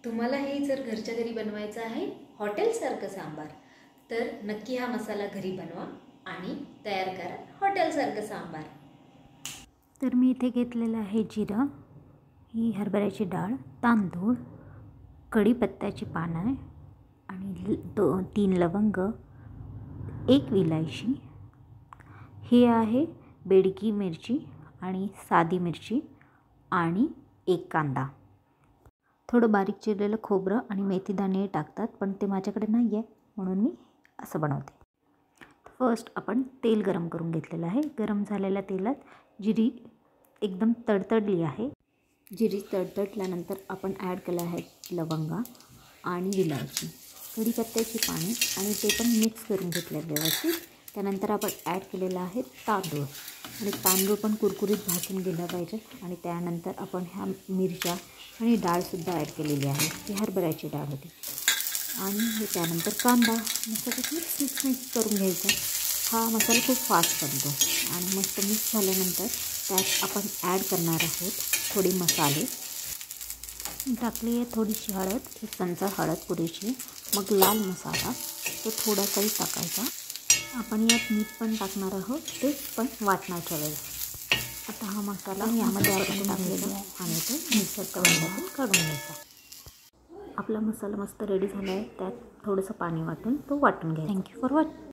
तुम्हालाही जर घरच्या घरी बनवायचं आहे हॉटेलसारखं सांबार, तर नक्की हा मसाला घरी बनवा आणि तयार करा हॉटेलसारखं सांबार. तर मी इथे घेतलेलं आहे जिरं, ही हरभऱ्याची डाळ, तांदूळ, कढीपत्त्याची पानं आणि 3 लवंग, 1 विलायची, ही आहे बेडगी मिरची आणि साधी मिरची आणि 1 कांदा. थोडं बारीक चिरलेलं खोबरं आणि मेथीदाणे टाकतात, पण ते माझ्याकडे नाही आहे म्हणून मी असं बनवते. फर्स्ट आपण तेल गरम करून घेतलेलं आहे. गरम झालेल्या तेलात जिरी एकदम तडतडली आहे. जिरी तडतडल्यानंतर आपण ॲड केलं आहे लवंगा आणि विलायची, कढीपत्त्याची पाने आणि ते पण मिक्स करून घेतलं व्यवस्थित. त्यानंतर आपण ॲड केलेलं आहे तांदूळ आणि तांदूळ पण कुरकुरीत भाजून गेला पाहिजे. आणि त्यानंतर आपण ह्या मिरच्या आणि डाळसुद्धा ॲड केलेली आहे, ही हरभऱ्याची डाळ होती. आणि हे त्यानंतर कांदा मस्त मिक्स करून घ्यायचा. हा मसाला खूप फास्ट बनतो आणि मस्त मिक्स झाल्यानंतर त्यात आपण ॲड करणार आहोत थोडी मसाले. टाकली आहे थोडीशी हळद, 1 चमचा हळद पुरेशी. मग लाल मसाला तो थोडासाही टाकायचा. आपण यात मीठ पण टाकणार आहोत, ते पण वाटण्याच्या वेळेस. आता हा मसाला यामध्ये आपण टाकलेला आणि तो मिक्सरच्या भांड्यातून काढून घ्यायचा. आपला मसाला मस्त रेडी झाला आहे. त्यात थोडंसं पाणी वाटून तो वाटून घ्यायचा. Thank you for watching.